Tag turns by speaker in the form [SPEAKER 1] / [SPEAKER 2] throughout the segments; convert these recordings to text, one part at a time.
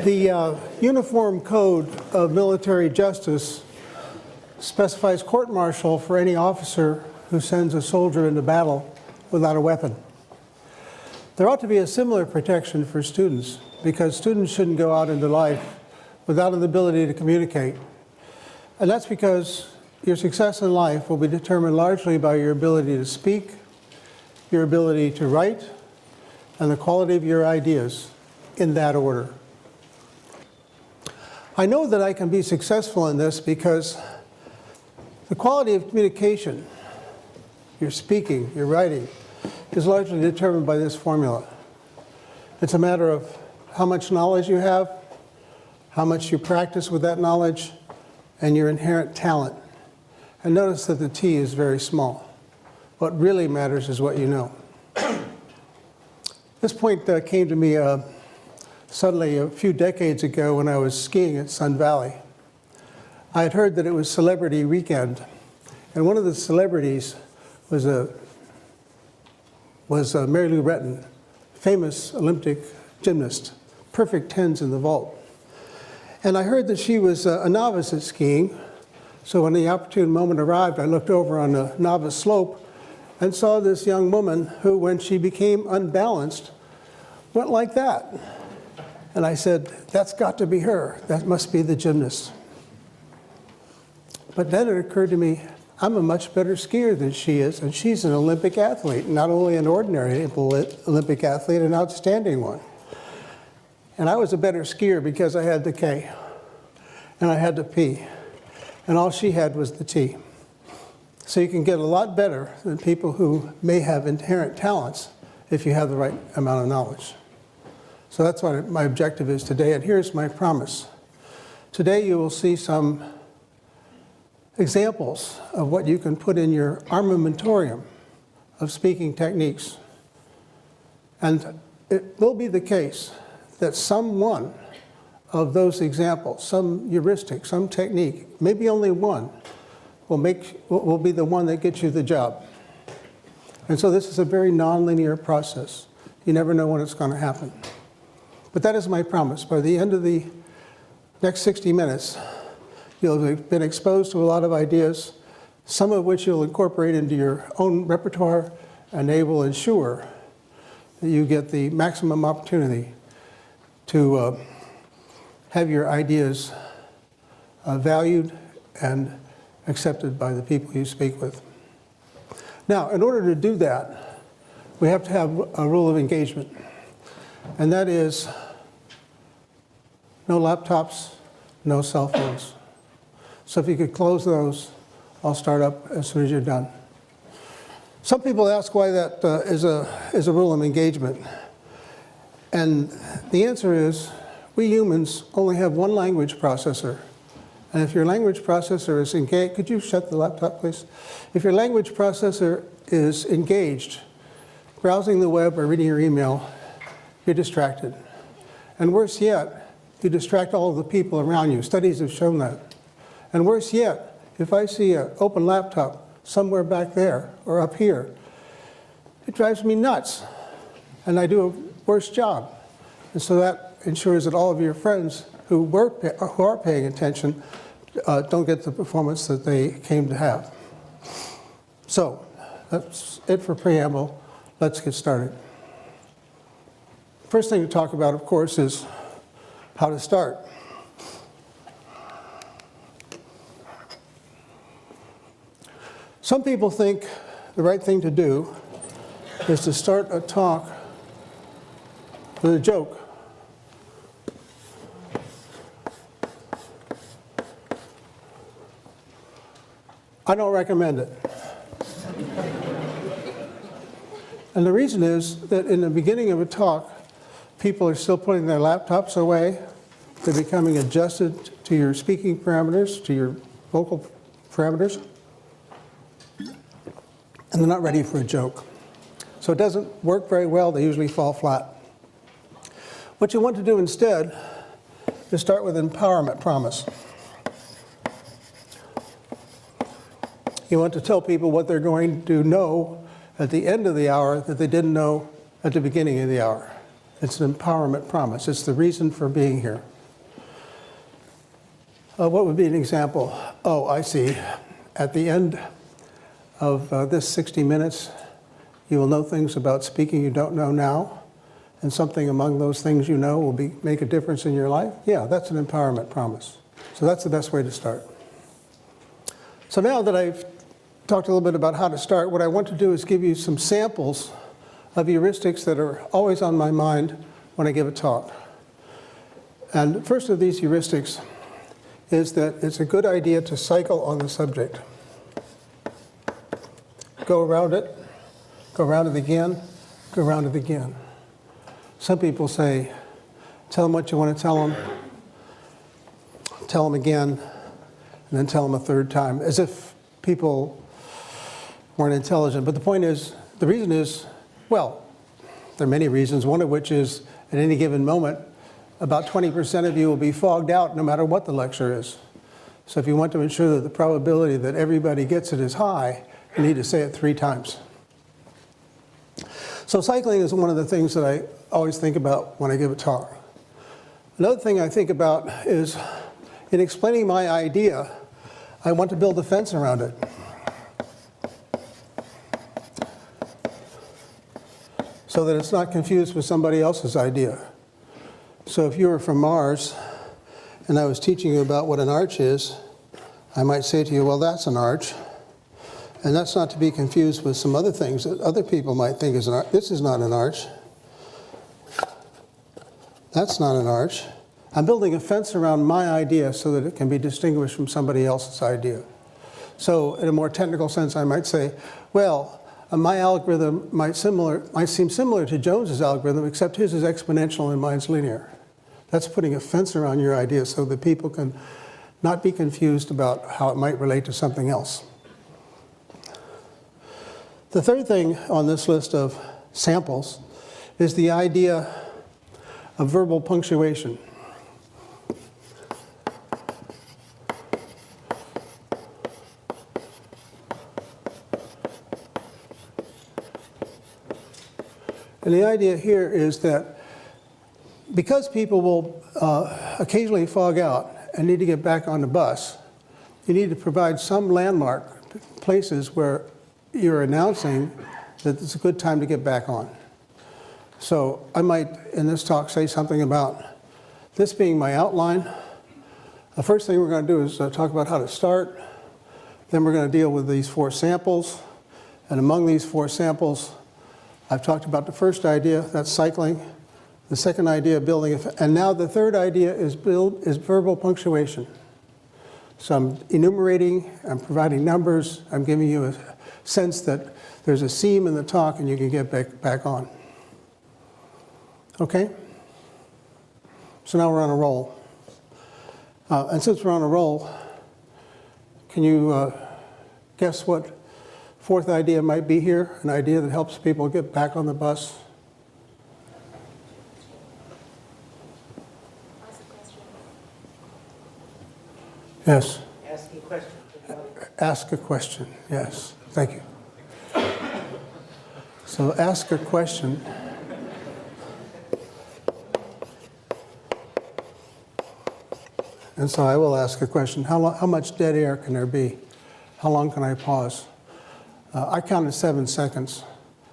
[SPEAKER 1] The Uniform Code of Military Justice specifies court-martial for any officer who sends a soldier into battle without a weapon. There ought to be a similar protection for students, because students shouldn't go out into life without an ability to communicate. And that's because your success in life will be determined largely by your ability to speak, your ability to write, and the quality of your ideas in that order. I know that I can be successful in this because the quality of communication, your speaking, your writing, is largely determined by this formula. It's a matter of how much knowledge you have, how much you practice with that knowledge, and your inherent talent. And notice that the T is very small. What really matters is what you know. This point came to me suddenly a few decades ago when I was skiing at Sun Valley. I had heard that it was Celebrity Weekend, and one of the celebrities was Mary Lou Retton, famous Olympic gymnast, perfect tens in the vault. And I heard that she was a novice at skiing, so when the opportune moment arrived, I looked over on the novice slope and saw this young woman who, when she became unbalanced, went like that. And I said, that's got to be her. That must be the gymnast. But then it occurred to me, I'm a much better skier than she is, and she's an Olympic athlete, not only an ordinary Olympic athlete, an outstanding one. And I was a better skier because I had the K, and I had the P, and all she had was the T. So you can get a lot better than people who may have inherent talents if you have the right amount of knowledge. So that's what my objective is today, and here's my promise. Today you will see some examples of what you can put in your armamentarium of speaking techniques. And it will be the case that some one of those examples, some heuristic, some technique, maybe only one, will be the one that gets you the job. And so this is a very nonlinear process. You never know when it's going to happen. But that is my promise. By the end of the next 60 minutes, you'll have been exposed to a lot of ideas, some of which you'll incorporate into your own repertoire, and they will ensure that you get the maximum opportunity to have your ideas valued and accepted by the people you speak with. Now, in order to do that, we have to have a rule of engagement, and that is no laptops, no cell phones. So if you could close those, I'll start up as soon as you're done. Some people ask why that is a rule of engagement. And the answer is, we humans only have one language processor. And if your language processor is engaged, could you shut the laptop, please? If your language processor is engaged, browsing the web or reading your email, you're distracted. And worse yet, you distract all of the people around you. Studies have shown that. And worse yet, if I see an open laptop somewhere back there or up here, it drives me nuts. And I do a worse job. And so that ensures that all of your friends who are paying attention don't get the performance that they came to have. So that's it for preamble. Let's get started. First thing to talk about, of course, is how to start. Some people think the right thing to do is to start a talk with a joke. I don't recommend it. And the reason is that in the beginning of a talk, people are still putting their laptops away. They're becoming adjusted to your speaking parameters, to your vocal parameters. And they're not ready for a joke. So it doesn't work very well. They usually fall flat. What you want to do instead is start with an empowerment promise. You want to tell people what they're going to know at the end of the hour that they didn't know at the beginning of the hour. It's an empowerment promise. It's the reason for being here. What would be an example? Oh, I see. At the end of this 60 minutes, you will know things about speaking you don't know now, and something among those things you know will make a difference in your life. Yeah, that's an empowerment promise. So that's the best way to start. So now that I've talked a little bit about how to start, what I want to do is give you some samples of heuristics that are always on my mind when I give a talk. And the first of these heuristics is that it's a good idea to cycle on the subject. Go around it again, go around it again. Some people say, tell them what you want to tell them again, and then tell them a third time, as if people weren't intelligent. But the point is, the reason is, well, there are many reasons, one of which is at any given moment, about 20% of you will be fogged out no matter what the lecture is. So if you want to ensure that the probability that everybody gets it is high, you need to say it 3 times. So cycling is one of the things that I always think about when I give a talk. Another thing I think about is, in explaining my idea, I want to build a fence around it. So that it's not confused with somebody else's idea. So if you were from Mars, and I was teaching you about what an arch is, I might say to you, well, that's an arch. And that's not to be confused with some other things that other people might think is an arch. This is not an arch. That's not an arch. I'm building a fence around my idea so that it can be distinguished from somebody else's idea. So in a more technical sense, I might say, well, my algorithm might seem similar to Jones's algorithm, except his is exponential and mine's linear. That's putting a fence around your idea so that people can not be confused about how it might relate to something else. The third thing on this list of samples is the idea of verbal punctuation. And the idea here is that because people will occasionally fog out and need to get back on the bus, you need to provide some landmark places where you're announcing that it's a good time to get back on. So I might, in this talk, say something about this being my outline. The first thing we're going to do is talk about how to start. Then we're going to deal with these 4 samples. And among these 4 samples, I've talked about the first idea, that's cycling. The second idea, building. And now the third idea is verbal punctuation. So I'm enumerating, I'm providing numbers, I'm giving you a sense that there's a seam in the talk and you can get back on. Okay? So now we're on a roll. And since we're on a roll, can you guess what 4th idea might be here? An idea that helps people get back on the bus? Yes.
[SPEAKER 2] Ask a question.
[SPEAKER 1] Ask a question, yes. Thank you. So ask a question. And so I will ask a question. How much dead air can there be? How long can I pause? I counted 7 seconds.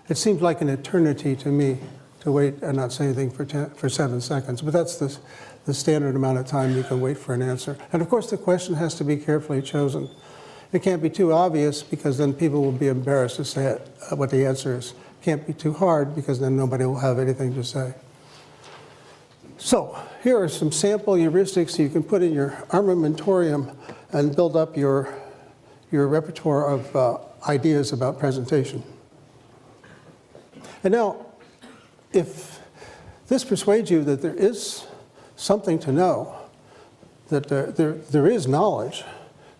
[SPEAKER 1] It seems like an eternity to me to wait and not say anything for 7 seconds. But that's the standard amount of time you can wait for an answer. And of course, the question has to be carefully chosen. It can't be too obvious because then people will be embarrassed to say what the answer is. It can't be too hard because then nobody will have anything to say. So here are some sample heuristics you can put in your armamentarium and build up your repertoire of ideas about presentation. And now, if this persuades you that there is something to know, that there is knowledge,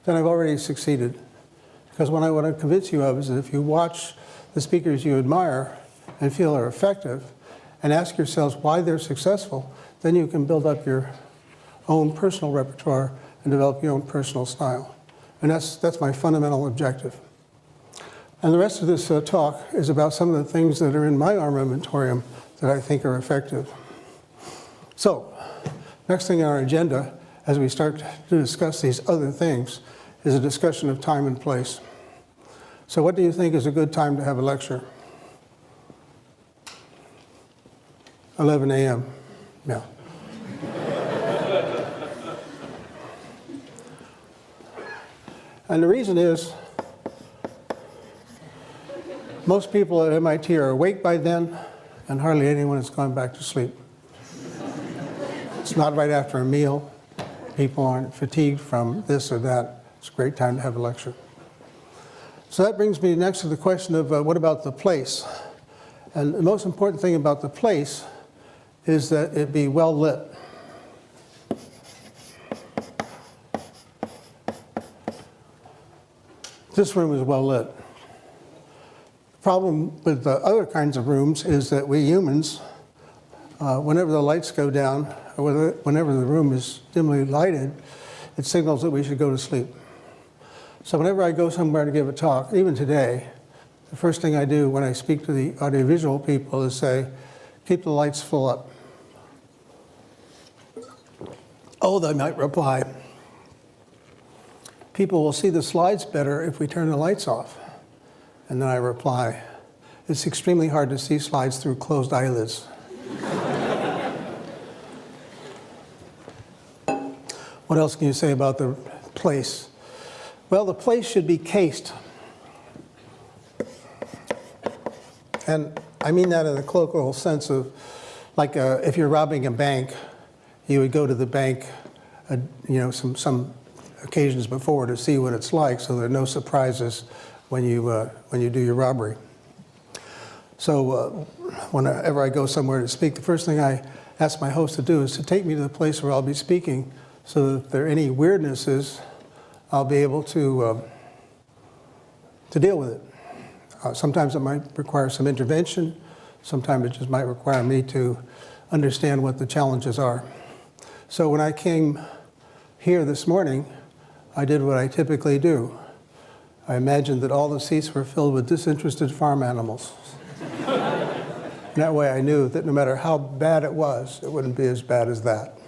[SPEAKER 1] then I've already succeeded. Because what I want to convince you of is that if you watch the speakers you admire and feel are effective, and ask yourselves why they're successful, then you can build up your own personal repertoire and develop your own personal style. And that's my fundamental objective. And the rest of this talk is about some of the things that are in my armamentarium that I think are effective. So, next thing on our agenda, as we start to discuss these other things, is a discussion of time and place. So what do you think is a good time to have a lecture? 11 a.m. Yeah. And the reason is, most people at MIT are awake by then, and hardly anyone has gone back to sleep. It's not right after a meal. People aren't fatigued from this or that. It's a great time to have a lecture. So that brings me next to the question of what about the place? And the most important thing about the place is that it be well lit. This room is well lit. The problem with the other kinds of rooms is that we humans, whenever the lights go down, or whenever the room is dimly lighted, it signals that we should go to sleep. So whenever I go somewhere to give a talk, even today, the first thing I do when I speak to the audiovisual people is say, keep the lights full up. Oh, they might reply, people will see the slides better if we turn the lights off. And then I reply, it's extremely hard to see slides through closed eyelids. What else can you say about the place? Well, the place should be cased. And I mean that in the colloquial sense of, like if you're robbing a bank, you would go to the bank, some occasions before to see what it's like, so there are no surprises when you do your robbery. So whenever I go somewhere to speak, the first thing I ask my host to do is to take me to the place where I'll be speaking, so that if there are any weirdnesses, I'll be able to deal with it. Sometimes it might require some intervention. Sometimes it just might require me to understand what the challenges are. So when I came here this morning, I did what I typically do. I imagined that all the seats were filled with disinterested farm animals. That way I knew that no matter how bad it was, it wouldn't be as bad as that.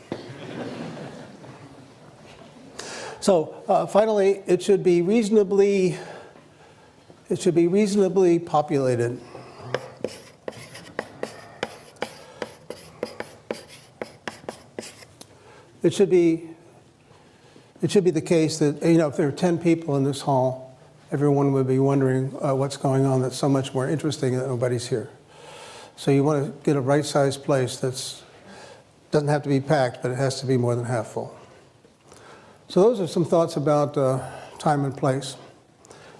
[SPEAKER 1] So finally, it should be reasonably populated. It should be the case that, if there are 10 people in this hall, everyone would be wondering what's going on that's so much more interesting that nobody's here. So you want to get a right-sized place doesn't have to be packed, but it has to be more than half full. So those are some thoughts about time and place.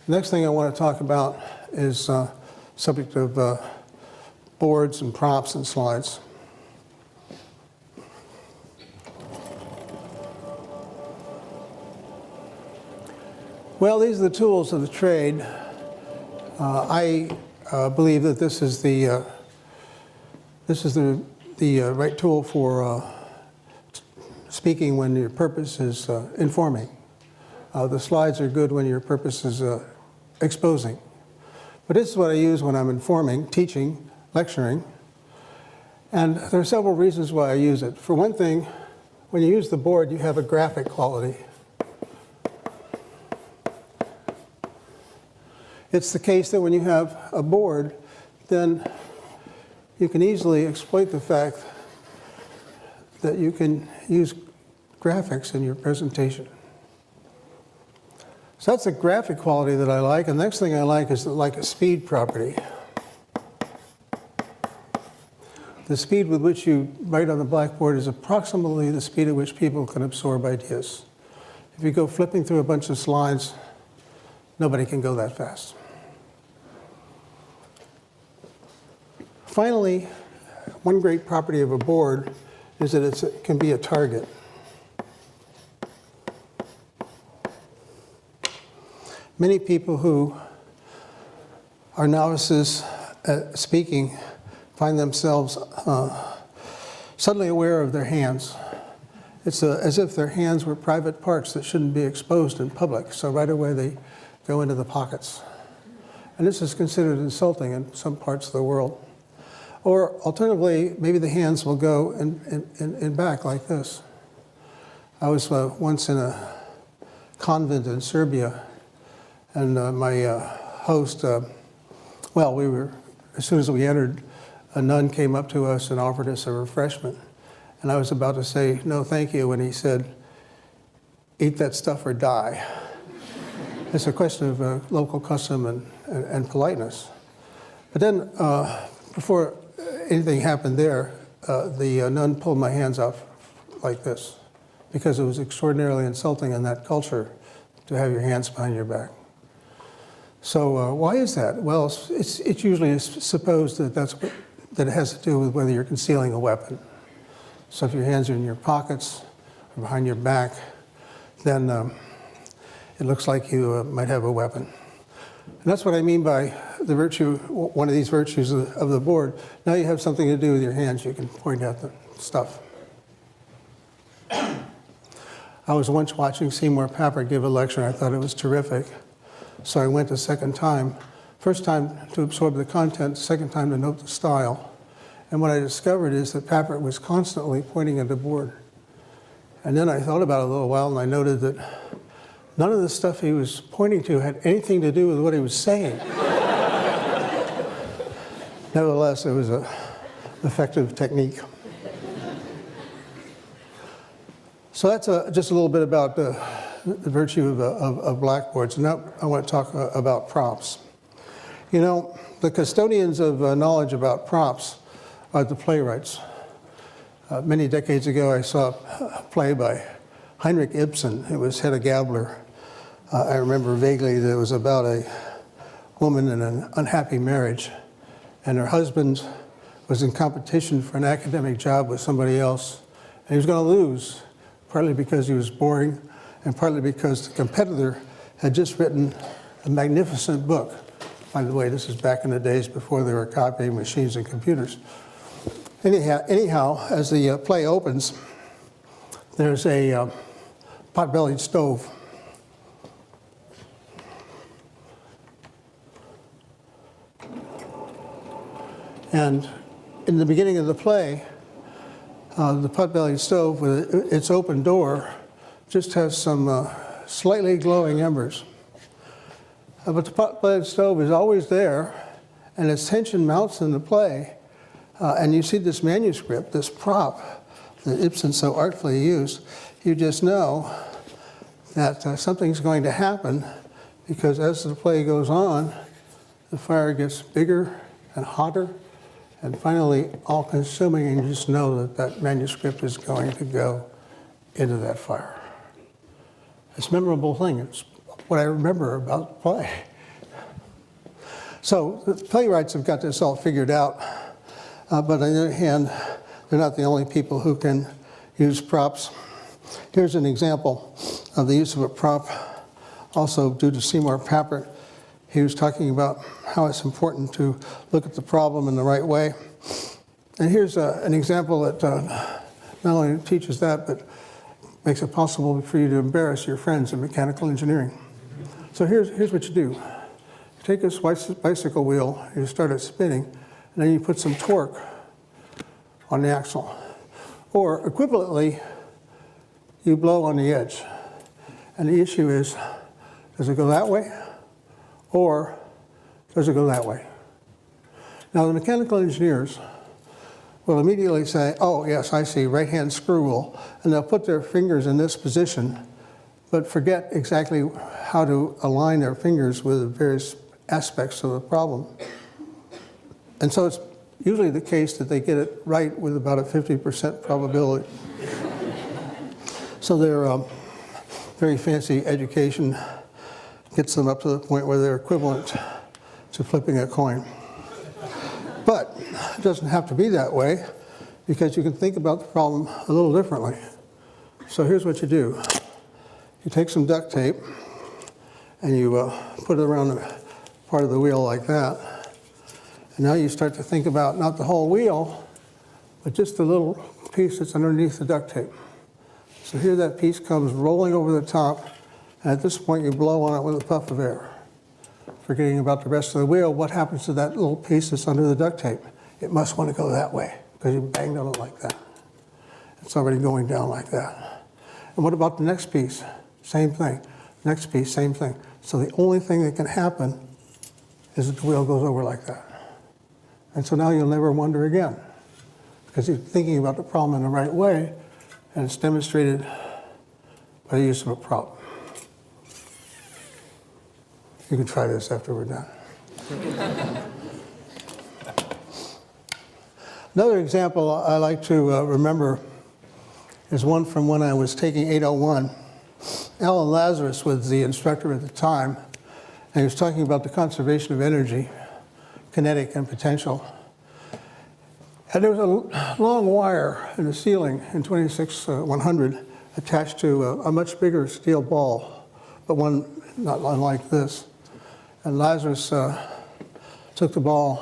[SPEAKER 1] The next thing I want to talk about is subject of boards and props and slides. Well, these are the tools of the trade. I believe that this is the right tool for speaking when your purpose is informing. The slides are good when your purpose is exposing. But this is what I use when I'm informing, teaching, lecturing. And there are several reasons why I use it. For one thing, when you use the board, you have a graphic quality. It's the case that when you have a board, then you can easily exploit the fact that you can use graphics in your presentation. So that's the graphic quality that I like. And the next thing I like is like a speed property. The speed with which you write on the blackboard is approximately the speed at which people can absorb ideas. If you go flipping through a bunch of slides, nobody can go that fast. Finally, one great property of a board is that it can be a target. Many people who are novices at speaking find themselves suddenly aware of their hands. It's as if their hands were private parts that shouldn't be exposed in public, so right away they go into the pockets. And this is considered insulting in some parts of the world. Or alternatively, maybe the hands will go in back like this. I was once in a convent in Serbia, and my host, as soon as we entered, a nun came up to us and offered us a refreshment. And I was about to say, no, thank you, when he said, eat that stuff or die. It's a question of local custom and politeness. But then, before anything happened there, the nun pulled my hands off like this, because it was extraordinarily insulting in that culture to have your hands behind your back. So why is that? Well, it's usually supposed that that it has to do with whether you're concealing a weapon. So if your hands are in your pockets or behind your back, then it looks like you might have a weapon. And that's what I mean by the virtue, one of these virtues of the board. Now you have something to do with your hands. You can point at the stuff. I was once watching Seymour Papert give a lecture, and I thought it was terrific. So I went a second time. First time to absorb the content, second time to note the style. And what I discovered is that Papert was constantly pointing at the board. And then I thought about it a little while, and I noted that none of the stuff he was pointing to had anything to do with what he was saying. Nevertheless, it was an effective technique. So that's just a little bit about the virtue of blackboards. And now I want to talk about props. You know, the custodians of knowledge about props are the playwrights. Many decades ago, I saw a play by Heinrich Ibsen. It was Hedda Gabler. I remember vaguely that it was about a woman in an unhappy marriage, and her husband was in competition for an academic job with somebody else, and he was going to lose, partly because he was boring, and partly because the competitor had just written a magnificent book. By the way, this is back in the days before there were copying machines and computers. Anyhow, as the play opens, there's a pot-bellied stove. And in the beginning of the play, the pot-bellied stove with its open door just has some slightly glowing embers. But the pot-bellied stove is always there, and its tension mounts in the play. And you see this manuscript, this prop that Ibsen so artfully used, you just know that something's going to happen, because as the play goes on, the fire gets bigger and hotter and finally all-consuming, and you just know that that manuscript is going to go into that fire. It's a memorable thing. It's what I remember about the play. So the playwrights have got this all figured out. But on the other hand, they're not the only people who can use props. Here's an example of the use of a prop, also due to Seymour Papert. He was talking about how it's important to look at the problem in the right way. And here's an example that not only teaches that, but makes it possible for you to embarrass your friends in mechanical engineering. So here's what you do. You take this bicycle wheel, you start it spinning, and then you put some torque on the axle. Or equivalently, you blow on the edge. And the issue is, does it go that way? Or does it go that way? Now, the mechanical engineers will immediately say, oh, yes, I see, right-hand screw rule. And they'll put their fingers in this position, but forget exactly how to align their fingers with the various aspects of the problem. And so it's usually the case that they get it right with about a 50% probability. So their very fancy education gets them up to the point where they're equivalent to flipping a coin. But it doesn't have to be that way, because you can think about the problem a little differently. So here's what you do. You take some duct tape and you put it around the part of the wheel like that. And now you start to think about not the whole wheel, but just the little piece that's underneath the duct tape. So here that piece comes rolling over the top, and at this point you blow on it with a puff of air. Forgetting about the rest of the wheel, what happens to that little piece that's under the duct tape? it must want to go that way because you banged on it like that. It's already going down like that. And what about the next piece? Same thing. Next piece, same thing. So the only thing that can happen is that the wheel goes over like that. And so now you'll never wonder again because you're thinking about the problem in the right way, and it's demonstrated by the use of a prop. You can try this after we're done. Another example I like to remember is one from when I was taking 801. Alan Lazarus was the instructor at the time, and he was talking about the conservation of energy, kinetic and potential. And there was a long wire in the ceiling in 26100 attached to a much bigger steel ball, but one not unlike this. And Lazarus took the ball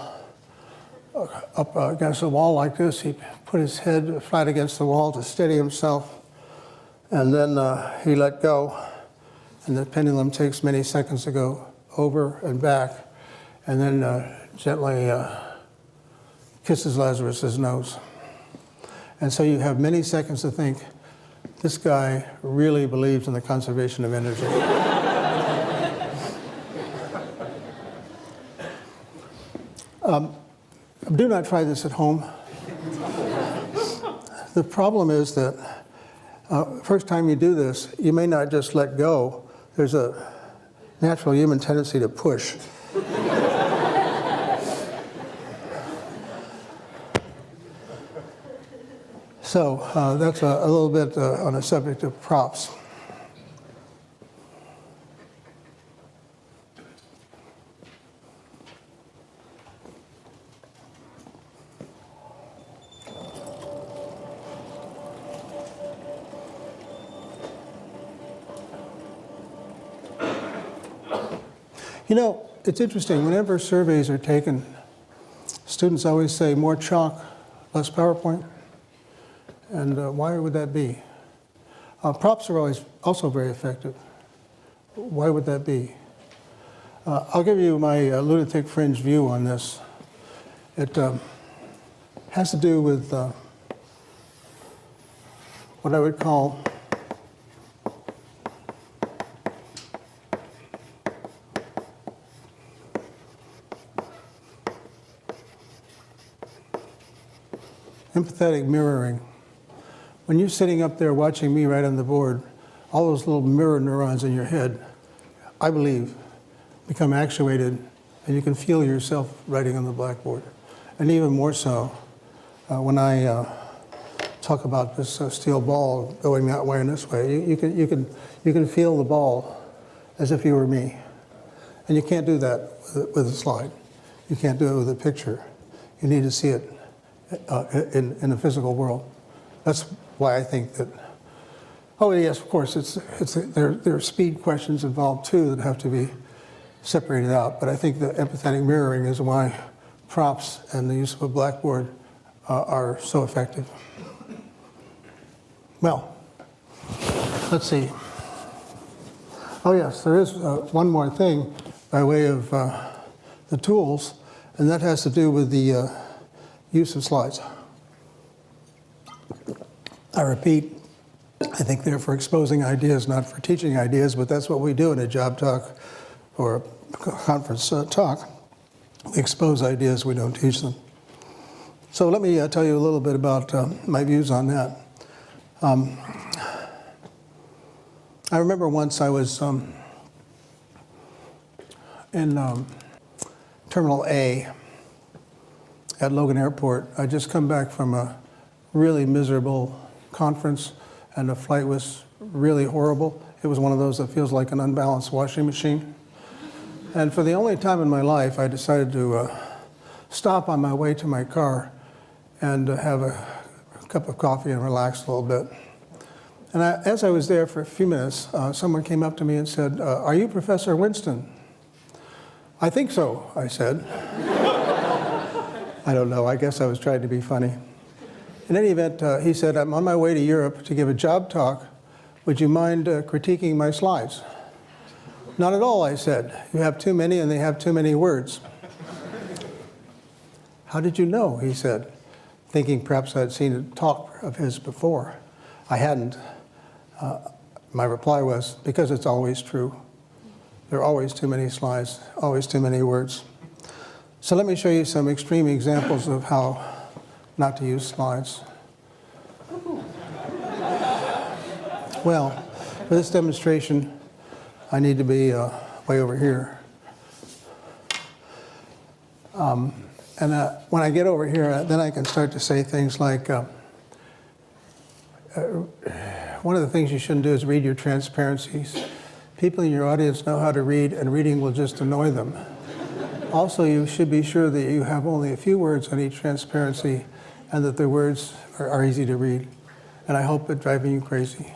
[SPEAKER 1] up against the wall like this. He put his head flat against the wall to steady himself. And then he let go. And the pendulum takes many seconds to go over and back. And then gently kisses Lazarus's nose. And so you have many seconds to think, this guy really believes in the conservation of energy. Do not try this at home. The problem is that first time you do this, you may not just let go. There's a natural human tendency to push. So that's a little bit on the subject of props. You know, it's interesting, whenever surveys are taken, students always say more chalk, less PowerPoint. And why would that be? Props are always also very effective. Why would that be? I'll give you my lunatic fringe view on this. It has to do with what I would call empathetic mirroring. When you're sitting up there watching me write on the board, all those little mirror neurons in your head, I believe, become actuated, and you can feel yourself writing on the blackboard. And even more so, when I talk about this steel ball going that way and this way, you can feel the ball as if you were me. And you can't do that with a slide. You can't do it with a picture. You need to see it in the physical world. That's why I think that, oh yes, of course, there are speed questions involved too that have to be separated out, but I think the empathetic mirroring is why props and the use of a blackboard are so effective. Well, let's see. Oh yes, there is one more thing by way of the tools, and that has to do with the use of slides. I repeat, I think they're for exposing ideas, not for teaching ideas, but that's what we do in a job talk or a conference talk. We expose ideas, we don't teach them. So let me tell you a little bit about my views on that. I remember once I was in Terminal A at Logan Airport. I'd just come back from a really miserable conference, and the flight was really horrible. It was one of those that feels like an unbalanced washing machine. And for the only time in my life, I decided to stop on my way to my car and have a cup of coffee and relax a little bit. And as I was there for a few minutes, someone came up to me and said, "Are you Professor Winston?" "I think so," I said. I don't know, I guess I was trying to be funny. In any event, he said, "I'm on my way to Europe to give a job talk. Would you mind critiquing my slides?" "Not at all," I said. "You have too many and they have too many words." "How did you know?" he said, thinking perhaps I'd seen a talk of his before. I hadn't. My reply was, "Because it's always true. There are always too many slides, always too many words." So let me show you some extreme examples of how not to use slides. Well, for this demonstration, I need to be way over here. When I get over here, then I can start to say things like, one of the things you shouldn't do is read your transparencies. People in your audience know how to read, and reading will just annoy them. Also, you should be sure that you have only a few words on each transparency and that the words are easy to read. And I hope it's driving you crazy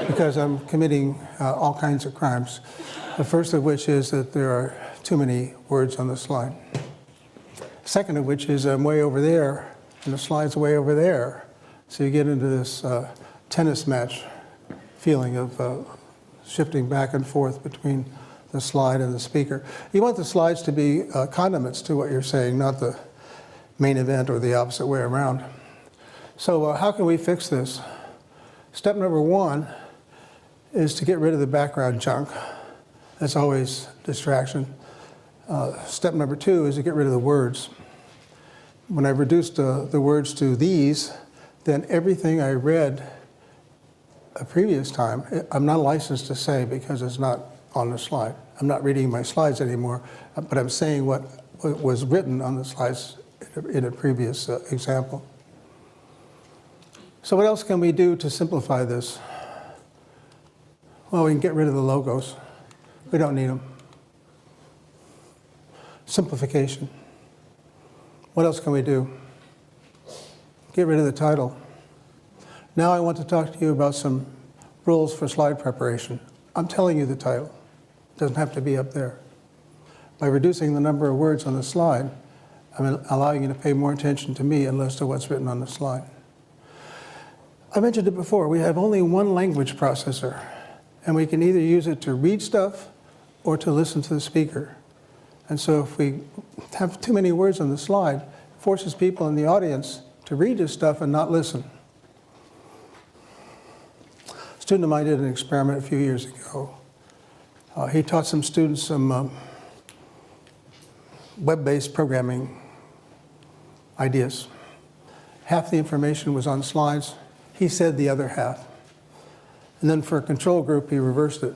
[SPEAKER 1] because I'm committing all kinds of crimes. The first of which is that there are too many words on the slide. Second of which is I'm way over there and the slide's way over there. So you get into this tennis match feeling of shifting back and forth between the slide and the speaker. You want the slides to be condiments to what you're saying, not the main event or the opposite way around. So how can we fix this? Step number one is to get rid of the background junk. That's always distraction. Step number two is to get rid of the words. When I've reduced the words to these, then everything I read a previous time, I'm not licensed to say because it's not on the slide. I'm not reading my slides anymore, but I'm saying what was written on the slides in a previous example. So what else can we do to simplify this? Well, we can get rid of the logos. We don't need them. Simplification. What else can we do? Get rid of the title. Now I want to talk to you about some rules for slide preparation. I'm telling you the title. It doesn't have to be up there. By reducing the number of words on the slide, I'm allowing you to pay more attention to me and less to what's written on the slide. I mentioned it before, we have only one language processor, and we can either use it to read stuff or to listen to the speaker. And so if we have too many words on the slide, it forces people in the audience to read this stuff and not listen. A student of mine did an experiment a few years ago. He taught some students some web-based programming ideas. Half the information was on slides. He said the other half. And then for a control group, he reversed it.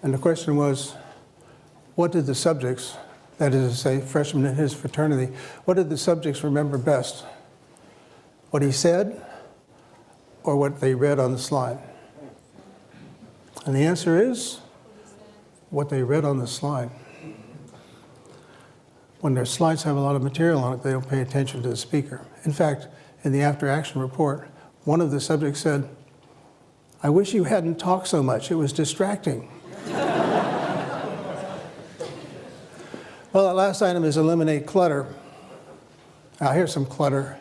[SPEAKER 1] And the question was, what did the subjects, that is to say, freshmen in his fraternity, what did the subjects remember best? What he said or what they read on the slide? And the answer is what they read on the slide. When their slides have a lot of material on it, they don't pay attention to the speaker. In fact, in the after-action report, one of the subjects said, "I wish you hadn't talked so much. It was distracting." Well, that last item is eliminate clutter. Now, here's some clutter.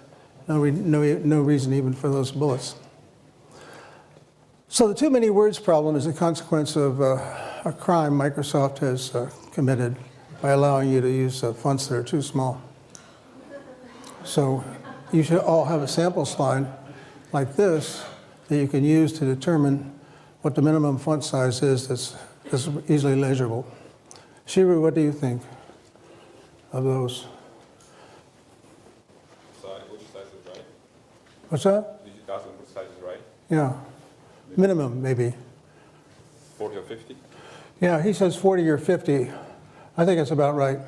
[SPEAKER 1] No reason even for those bullets. So the too many words problem is a consequence of a crime Microsoft has committed by allowing you to use fonts that are too small. So you should all have a sample slide like this that you can use to determine what the minimum font size is that's easily legible. Shiru, what do you think of those?
[SPEAKER 2] Which size is right?
[SPEAKER 1] What's that?
[SPEAKER 2] Did you ask them which size is right?
[SPEAKER 1] Yeah, minimum maybe.
[SPEAKER 2] 40 or 50?
[SPEAKER 1] Yeah, he says 40 or 50. I think it's about right.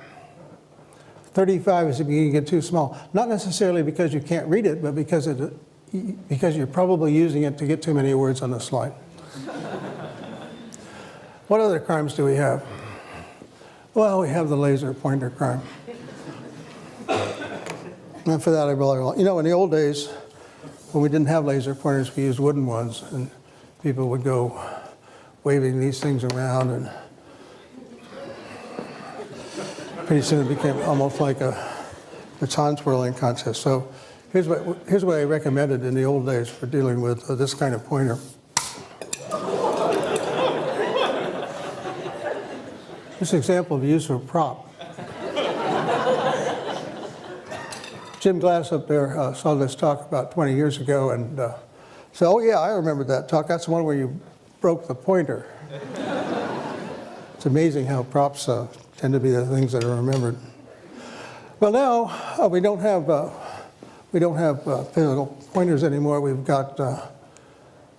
[SPEAKER 1] 35 is if you can get too small. Not necessarily because you can't read it, but because you're probably using it to get too many words on the slide. What other crimes do we have? Well, we have the laser pointer crime. And for that, I really, you know, in the old days, when we didn't have laser pointers, we used wooden ones, and people would go waving these things around, and pretty soon it became almost like a baton twirling contest. So here's what I recommended in the old days for dealing with this kind of pointer. This example of use of a prop. Jim Glass up there saw this talk about 20 years ago and said, oh yeah, I remember that talk. That's the one where you broke the pointer. It's amazing how props tend to be the things that are remembered. Well, now we don't have physical pointers anymore. We've got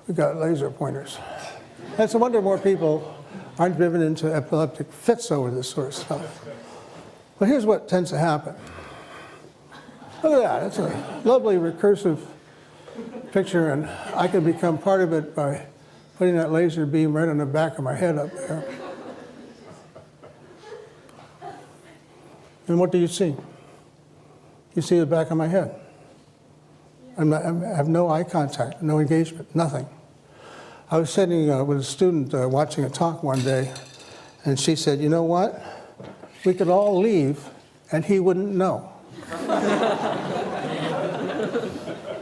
[SPEAKER 1] laser pointers. It's a wonder more people aren't driven into epileptic fits over this sort of stuff. But here's what tends to happen. Look at that. It's a lovely recursive picture, and I can become part of it by putting that laser beam right on the back of my head up there. And what do you see? You see the back of my head. I have no eye contact, no engagement, nothing. I was sitting with a student watching a talk one day, and she said, you know what? We could all leave, and he wouldn't know.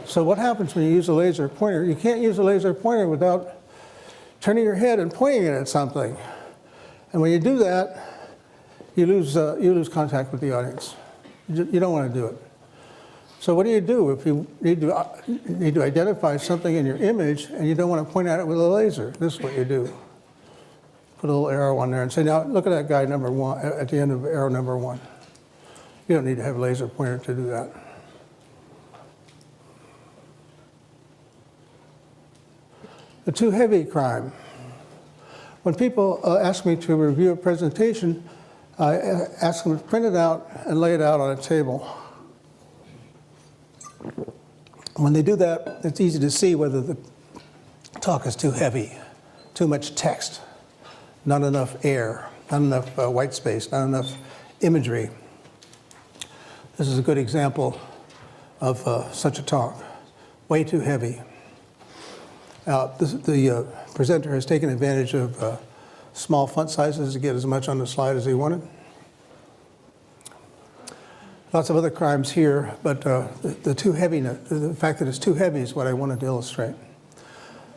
[SPEAKER 1] So what happens when you use a laser pointer? You can't use a laser pointer without turning your head and pointing it at something. And when you do that, you lose contact with the audience. You don't want to do it. So what do you do if you need to identify something in your image and you don't want to point at it with a laser? This is what you do. Put a little arrow on there and say, now look at that guy number one, at the end of arrow number one. You don't need to have a laser pointer to do that. The too heavy crime. When people ask me to review a presentation, I ask them to print it out and lay it out on a table. When they do that, it's easy to see whether the talk is too heavy, too much text, not enough air, not enough white space, not enough imagery. This is a good example of such a talk. Way too heavy. The presenter has taken advantage of small font sizes to get as much on the slide as he wanted. Lots of other crimes here, but the too heaviness, the fact that it's too heavy is what I wanted to illustrate.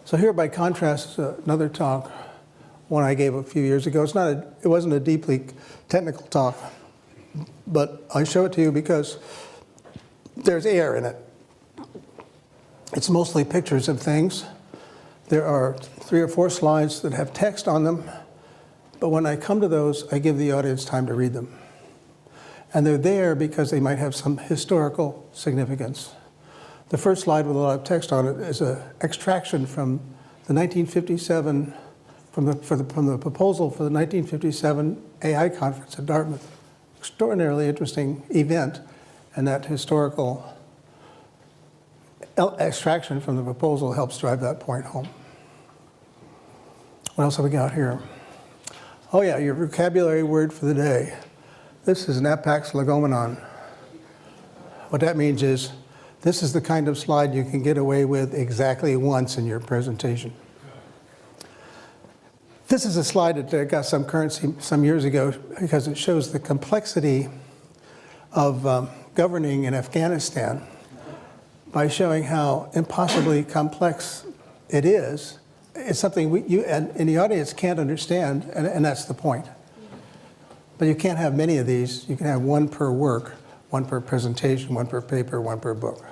[SPEAKER 1] So here, by contrast, is another talk, one I gave a few years ago. It wasn't a deeply technical talk, but I show it to you because there's air in it. It's mostly pictures of things. There are 3 or 4 slides that have text on them, but when I come to those, I give the audience time to read them. And they're there because they might have some historical significance. The first slide with a lot of text on it is an extraction from the 1957, from the proposal for the 1957 AI conference at Dartmouth. Extraordinarily interesting event, and that historical extraction from the proposal helps drive that point home. What else have we got here? Oh yeah, your vocabulary word for the day. This is napax legomenon. What that means is, this is the kind of slide you can get away with exactly once in your presentation. This is a slide that got some currency some years ago because it shows the complexity of governing in Afghanistan by showing how impossibly complex it is. It's something you and the audience can't understand, and that's the point. But you can't have many of these. You can have one per work, one per presentation, one per paper, one per book.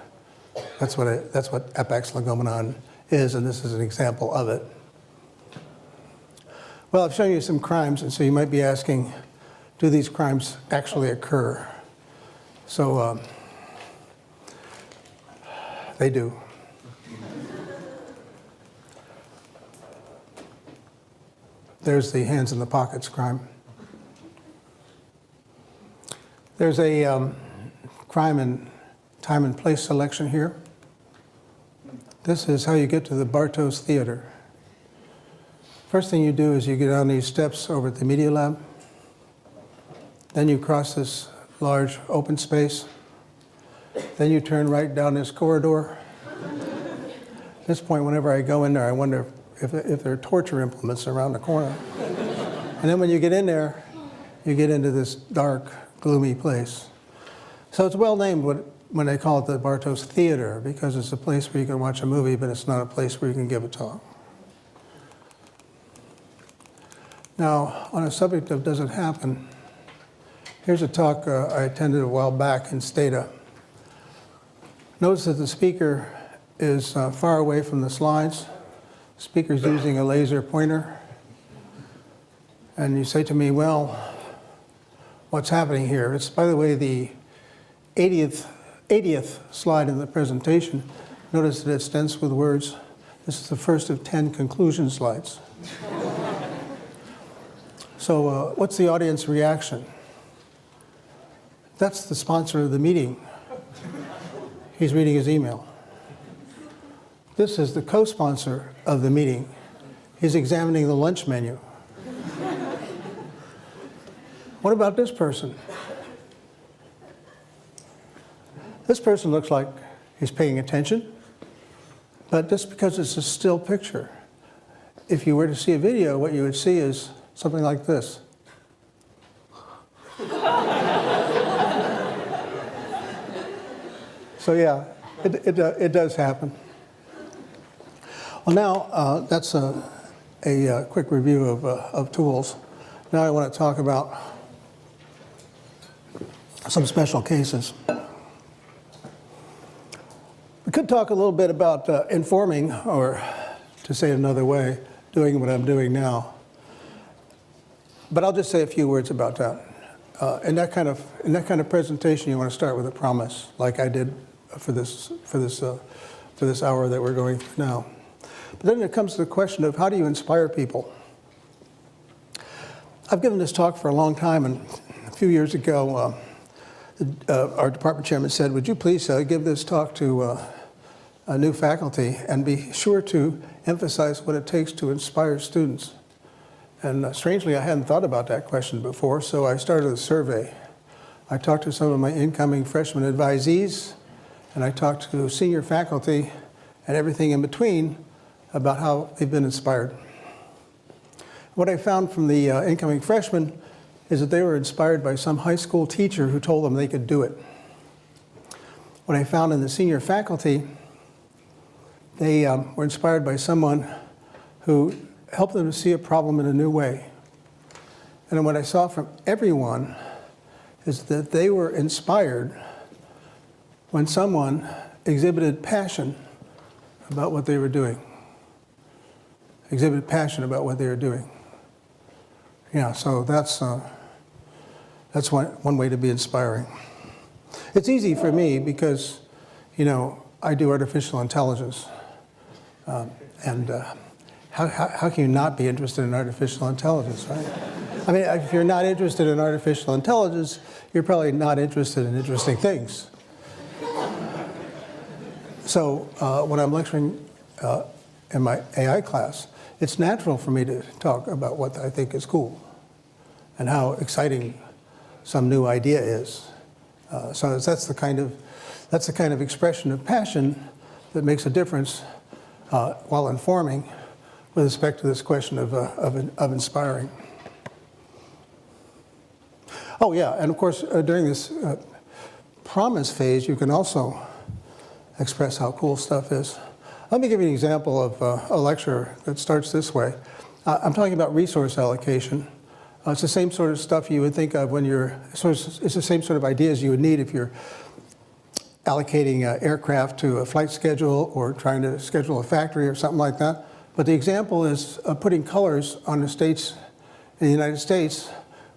[SPEAKER 1] That's what napax legomenon is, and this is an example of it. Well, I've shown you some crimes, and so you might be asking, do these crimes actually occur? So they do. There's the hands in the pockets crime. There's a crime in time and place selection here. This is how you get to the Bartos Theater. First thing you do is you get on these steps over at the Media Lab. Then you cross this large open space. Then you turn right down this corridor. At this point, whenever I go in there, I wonder if there are torture implements around the corner. And then when you get in there, you get into this dark, gloomy place. So it's well named when they call it the Bartos Theater, because it's a place where you can watch a movie, but it's not a place where you can give a talk. Now, on a subject of does it happen, here's a talk I attended a while back in Stata. Notice that the speaker is far away from the slides. The speaker's using a laser pointer. And you say to me, well, what's happening here? It's, by the way, the 80th slide in the presentation. Notice that it's dense with words. This is the first of 10 conclusion slides. So what's the audience reaction? That's the sponsor of the meeting. He's reading his email. This is the co-sponsor of the meeting. He's examining the lunch menu. What about this person? This person looks like he's paying attention, but just because it's a still picture, if you were to see a video, what you would see is something like this. So yeah, it does happen. Well, now that's a quick review of tools. Now I want to talk about some special cases. We could talk a little bit about informing, or to say it another way, doing what I'm doing now. But I'll just say a few words about that. In that kind of presentation, you want to start with a promise, like I did for this hour that we're going through now. But then it comes to the question of how do you inspire people? I've given this talk for a long time, and a few years ago, our department chairman said, would you please give this talk to a new faculty and be sure to emphasize what it takes to inspire students. And strangely, I hadn't thought about that question before, so I started a survey. I talked to some of my incoming freshman advisees, and I talked to senior faculty and everything in between about how they've been inspired. What I found from the incoming freshmen is that they were inspired by some high school teacher who told them they could do it. What I found in the senior faculty, they were inspired by someone who helped them to see a problem in a new way. And what I saw from everyone is that they were inspired when someone exhibited passion about what they were doing. Exhibited passion about what they were doing. Yeah, so that's one way to be inspiring. It's easy for me because, you know, I do artificial intelligence. How can you not be interested in artificial intelligence, right? I mean, if you're not interested in artificial intelligence, you're probably not interested in interesting things. So when I'm lecturing in my AI class, it's natural for me to talk about what I think is cool and how exciting some new idea is. So that's the kind of expression of passion that makes a difference while informing with respect to this question of inspiring. Oh yeah, and of course during this promise phase, you can also express how cool stuff is. Let me give you an example of a lecture that starts this way. I'm talking about resource allocation. It's the same sort of stuff you would think of when it's the same sort of ideas you would need if you're allocating aircraft to a flight schedule or trying to schedule a factory or something like that. But the example is putting colors on the states in the United States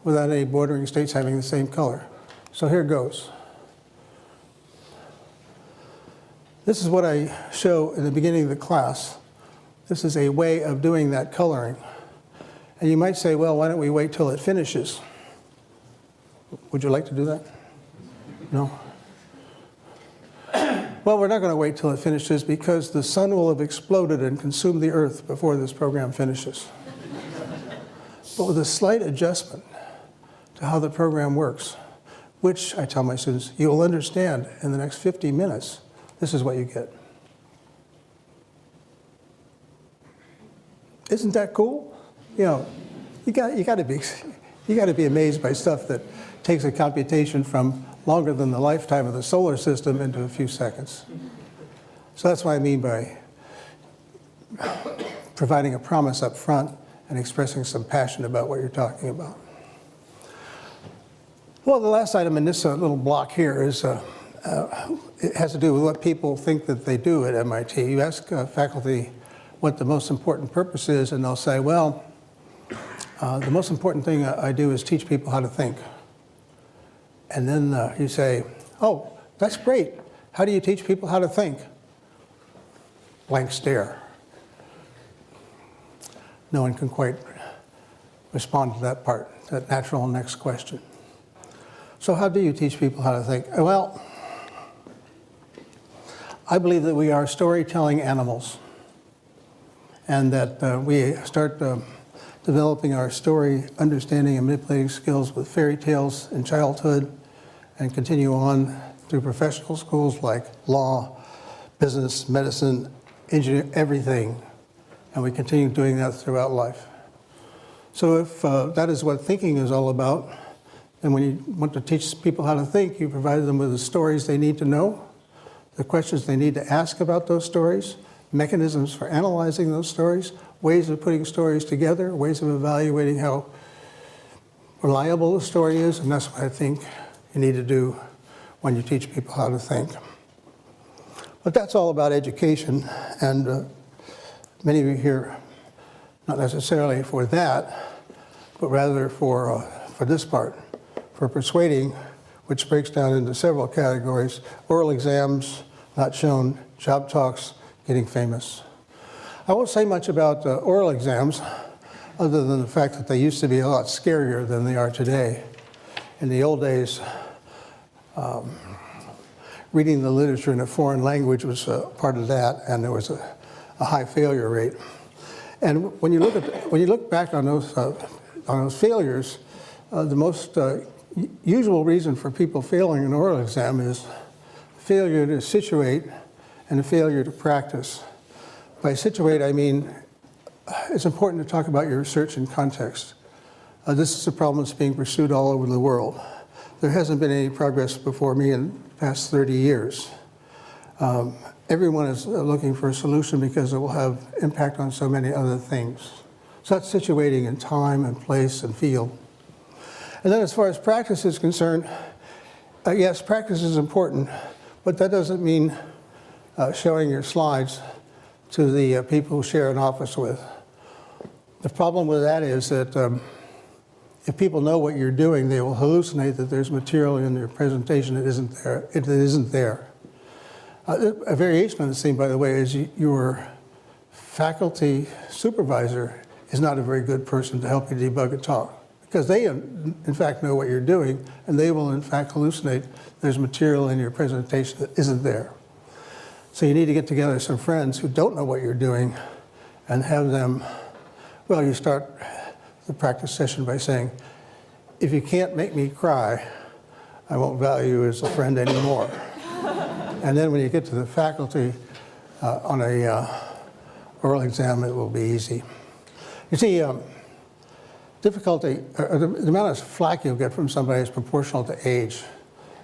[SPEAKER 1] without any bordering states having the same color. So here goes. This is what I show in the beginning of the class. This is a way of doing that coloring. And you might say, well, why don't we wait till it finishes? Would you like to do that? No? Well, we're not going to wait till it finishes because the sun will have exploded and consumed the earth before this program finishes. But with a slight adjustment to how the program works, which I tell my students, you will understand in the next 50 minutes, this is what you get. Isn't that cool? You know, you got to be amazed by stuff that takes a computation from longer than the lifetime of the solar system into a few seconds. So that's what I mean by providing a promise up front and expressing some passion about what you're talking about. Well, the last item in this little block here is it has to do with what people think that they do at MIT. You ask faculty what the most important purpose is, and they'll say, well, the most important thing I do is teach people how to think. And then you say, oh, that's great. How do you teach people how to think? Blank stare. No one can quite respond to that part, that natural next question. So how do you teach people how to think? Well, I believe that we are storytelling animals, and that we start developing our story understanding and manipulating skills with fairy tales in childhood and continue on through professional schools like law, business, medicine, engineering, everything. And we continue doing that throughout life. So if that is what thinking is all about, then when you want to teach people how to think, you provide them with the stories they need to know, the questions they need to ask about those stories, mechanisms for analyzing those stories, ways of putting stories together, ways of evaluating how reliable the story is, and that's what I think you need to do when you teach people how to think. But that's all about education, and many of you here, not necessarily for that, but rather for this part, for persuading, which breaks down into several categories: oral exams, not shown, job talks, getting famous. I won't say much about oral exams, other than the fact that they used to be a lot scarier than they are today. In the old days, reading the literature in a foreign language was part of that, and there was a high failure rate. And when you look back on those failures, the most usual reason for people failing an oral exam is failure to situate and a failure to practice. By situate, I mean it's important to talk about your research in context. This is a problem that's being pursued all over the world. There hasn't been any progress before me in the past 30 years. Everyone is looking for a solution because it will have impact on so many other things. So that's situating in time and place and field. And then as far as practice is concerned, yes, practice is important, but that doesn't mean showing your slides to the people who share an office with. The problem with that is that if people know what you're doing, they will hallucinate that there's material in your presentation that isn't there. It isn't there. A variation on the same, by the way, is your faculty supervisor is not a very good person to help you debug a talk, because they, in fact, know what you're doing, and they will, in fact, hallucinate there's material in your presentation that isn't there. So you need to get together some friends who don't know what you're doing and have them, well, you start the practice session by saying, if you can't make me cry, I won't value you as a friend anymore. And then when you get to the faculty on a oral exam, it will be easy. You see, difficulty, the amount of flack you'll get from somebody is proportional to age.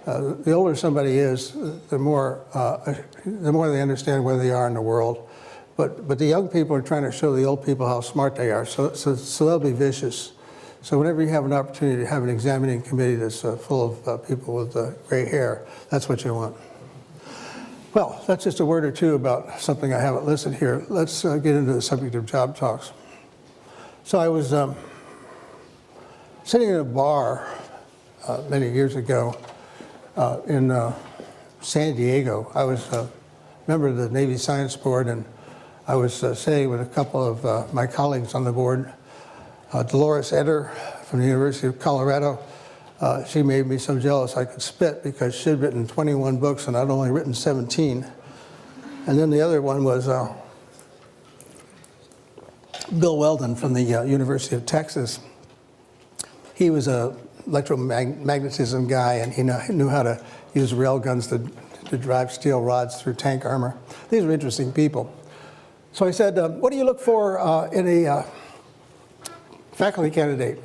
[SPEAKER 1] The older somebody is, the more they understand where they are in the world. But the young people are trying to show the old people how smart they are, so they'll be vicious. So whenever you have an opportunity to have an examining committee that's full of people with gray hair, that's what you want. Well, that's just a word or two about something I haven't listed here. Let's get into the subject of job talks. So I was sitting in a bar many years ago in San Diego. I was a member of the Navy Science Board, and I was sitting with a couple of my colleagues on the board. Dolores Eder from the University of Colorado. She made me so jealous I could spit because she'd written 21 books and I'd only written 17. And then the other one was Bill Weldon from the University of Texas. He was a electromagnetism guy, and he knew how to use rail guns to drive steel rods through tank armor. These were interesting people. So I said, what do you look for in a faculty candidate?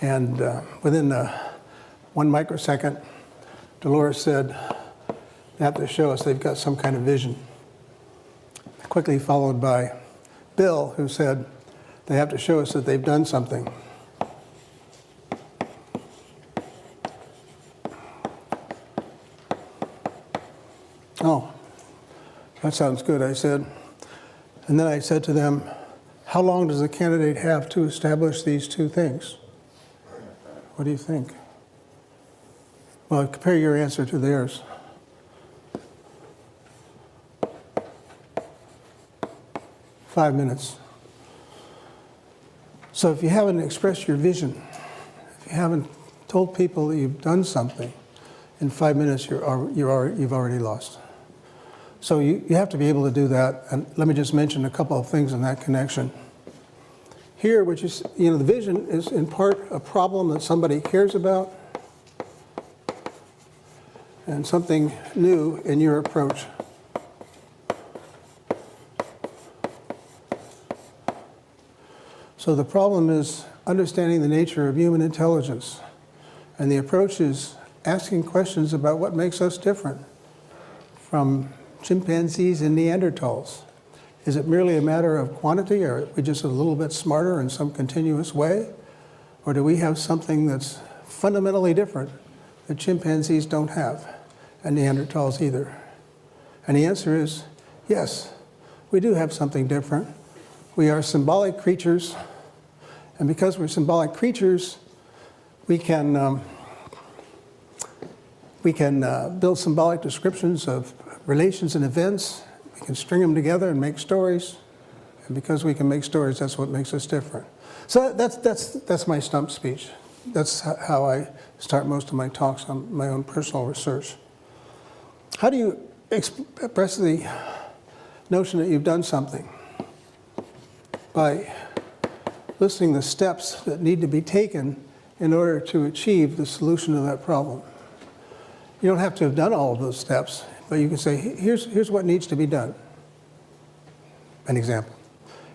[SPEAKER 1] And within 1 microsecond, Dolores said, they have to show us they've got some kind of vision. Quickly followed by Bill, who said, they have to show us that they've done something. that sounds good, I said. And then I said to them, how long does the candidate have to establish these two things? What do you think? Well, compare your answer to theirs. Five minutes. So if you haven't expressed your vision, if you haven't told people that you've done something, in 5 minutes you've already lost. So you have to be able to do that. And let me just mention a couple of things in that connection. Here, which is, the vision is in part a problem that somebody cares about and something new in your approach. So the problem is understanding the nature of human intelligence. And the approach is asking questions about what makes us different from chimpanzees and Neanderthals. Is it merely a matter of quantity, or are we just a little bit smarter in some continuous way? Or do we have something that's fundamentally different that chimpanzees don't have, and Neanderthals either? And the answer is yes, we do have something different. We are symbolic creatures, and because we're symbolic creatures, we can build symbolic descriptions of relations and events. We can string them together and make stories. And because we can make stories, that's what makes us different. So that's my stump speech. That's how I start most of my talks on my own personal research. How do you express the notion that you've done something? By listing the steps that need to be taken in order to achieve the solution to that problem. You don't have to have done all of those steps, but you can say, here's what needs to be done. An example.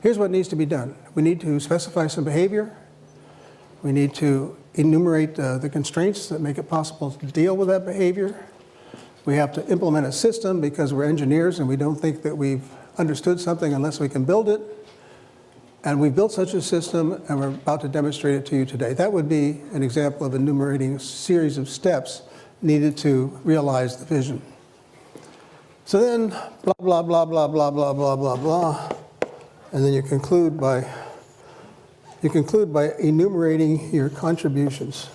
[SPEAKER 1] Here's what needs to be done. We need to specify some behavior. We need to enumerate the constraints that make it possible to deal with that behavior. We have to implement a system because we're engineers and we don't think that we've understood something unless we can build it. And we've built such a system and we're about to demonstrate it to you today. That would be an example of enumerating a series of steps needed to realize the vision. So then, blah, blah, blah, blah, blah, blah, blah, blah, blah. And then you conclude by enumerating your contributions.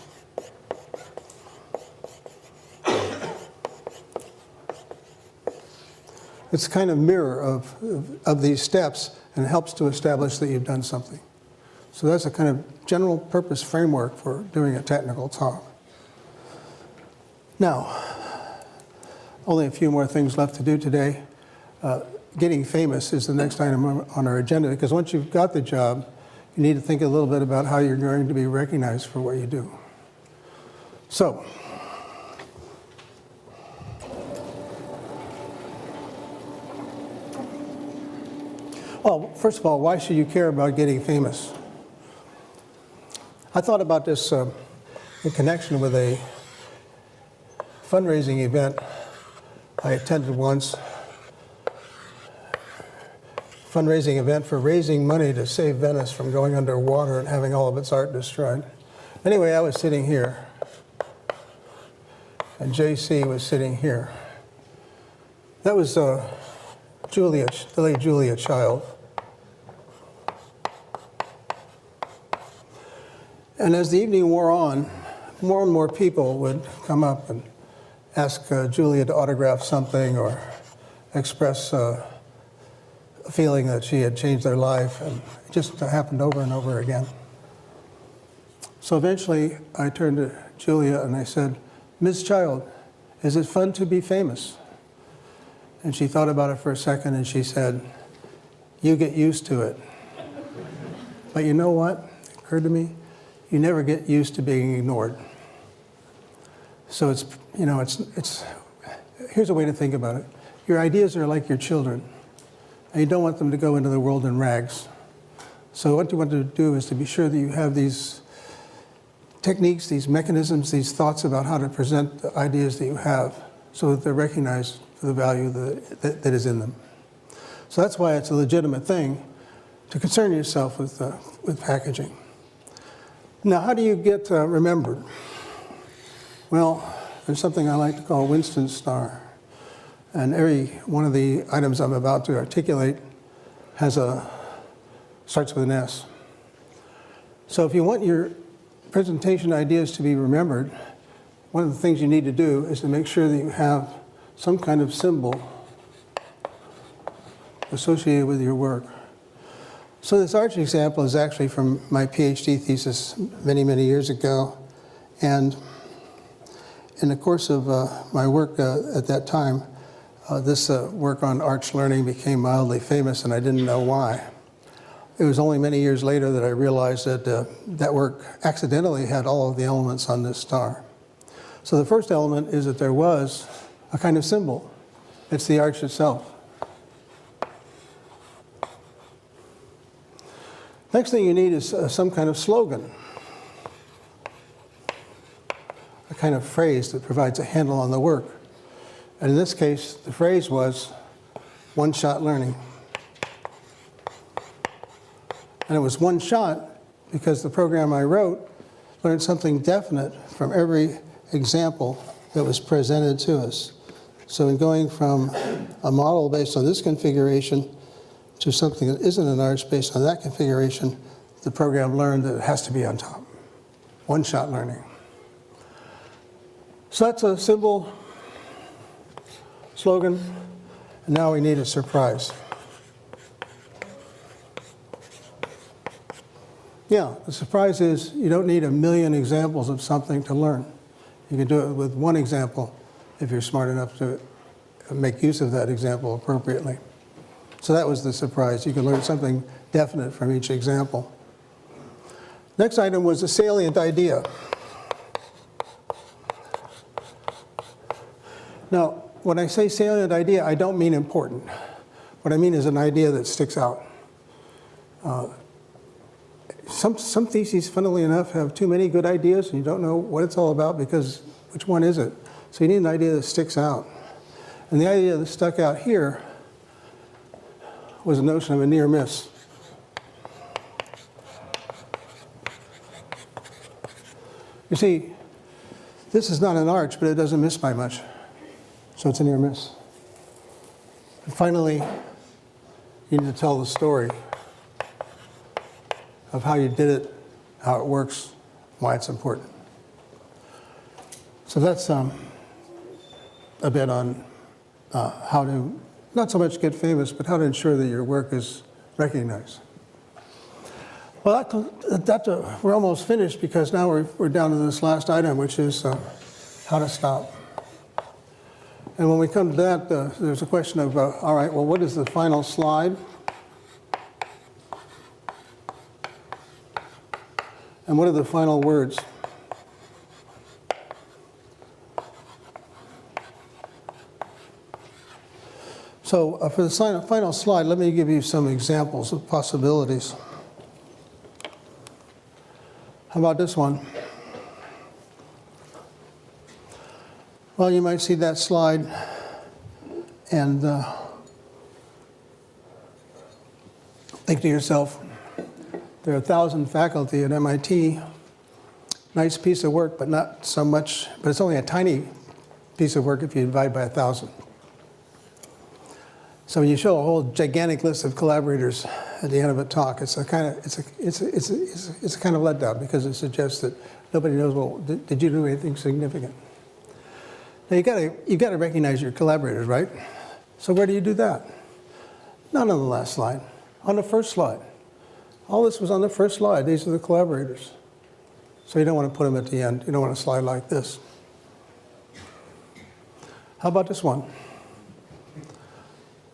[SPEAKER 1] It's kind of mirror of these steps and helps to establish that you've done something. So that's a kind of general purpose framework for doing a technical talk. Now, only a few more things left to do today. Getting famous is the next item on our agenda, because once you've got the job, you need to think a little bit about how you're going to be recognized for what you do. So, well, first of all, why should you care about getting famous? I thought about this in connection with a fundraising event I attended once. Fundraising event for raising money to save Venice from going underwater and having all of its art destroyed. Anyway, I was sitting here, and JC was sitting here. That was Julia, the late Julia Child. And as the evening wore on, more and more people would come up and ask Julia to autograph something or express a feeling that she had changed their life, and it just happened over and over again. So eventually I turned to Julia and I said, "Ms. Child, is it fun to be famous?" And she thought about it for a second and she said, "You get used to it." But you know what? It occurred to me, you never get used to being ignored. So it's here's a way to think about it. Your ideas are like your children, and you don't want them to go into the world in rags. So what you want to do is to be sure that you have these techniques, these mechanisms, these thoughts about how to present the ideas that you have so that they're recognized for the value that is in them. So that's why it's a legitimate thing to concern yourself with packaging. Now, how do you get remembered? Well, there's something I like to call Winston's star. And every one of the items I'm about to articulate starts with an S. So if you want your presentation ideas to be remembered, one of the things you need to do is to make sure that you have some kind of symbol associated with your work. So this arch example is actually from my PhD thesis many, many years ago. And in the course of my work at that time, this work on arch learning became mildly famous, and I didn't know why. It was only many years later that I realized that that work accidentally had all of the elements on this star. So the first element is that there was a kind of symbol. It's the arch itself. Next thing you need is some kind of slogan, a kind of phrase that provides a handle on the work. And in this case, the phrase was one-shot learning. And it was one shot because the program I wrote learned something definite from every example that was presented to us. So in going from a model based on this configuration to something that isn't an arch based on that configuration, the program learned that it has to be on top. One-shot learning. So that's a symbol, slogan, and now we need a surprise. Yeah, the surprise is you don't need a million examples of something to learn. You can do it with one example if you're smart enough to make use of that example appropriately. So that was the surprise. You can learn something definite from each example. Next item was a salient idea. Now, when I say salient idea, I don't mean important. What I mean is an idea that sticks out. Some theses, funnily enough, have too many good ideas, and you don't know what it's all about because which one is it? So you need an idea that sticks out. And the idea that stuck out here was the notion of a near miss. You see, this is not an arch, but it doesn't miss by much. So it's a near miss. And finally, you need to tell the story of how you did it, how it works, why it's important. So that's a bit on how to, not so much get famous, but how to ensure that your work is recognized. Well, we're almost finished because now we're down to this last item, which is how to stop. And when we come to that, there's a question of, all right, well, what is the final slide? And what are the final words? So for the final slide, let me give you some examples of possibilities. How about this one? Well, you might see that slide and think to yourself, there are 1,000 faculty at MIT. Nice piece of work, but not so much, but it's only a tiny piece of work if you divide by 1,000. So when you show a whole gigantic list of collaborators at the end of a talk, it's a kind of letdown because it suggests that nobody knows, well, did you do anything significant? Now you got to recognize your collaborators, right? So where do you do that? Not on the last slide, on the first slide. All this was on the first slide. These are the collaborators. So you don't want to put them at the end. You don't want to slide like this. How about this one?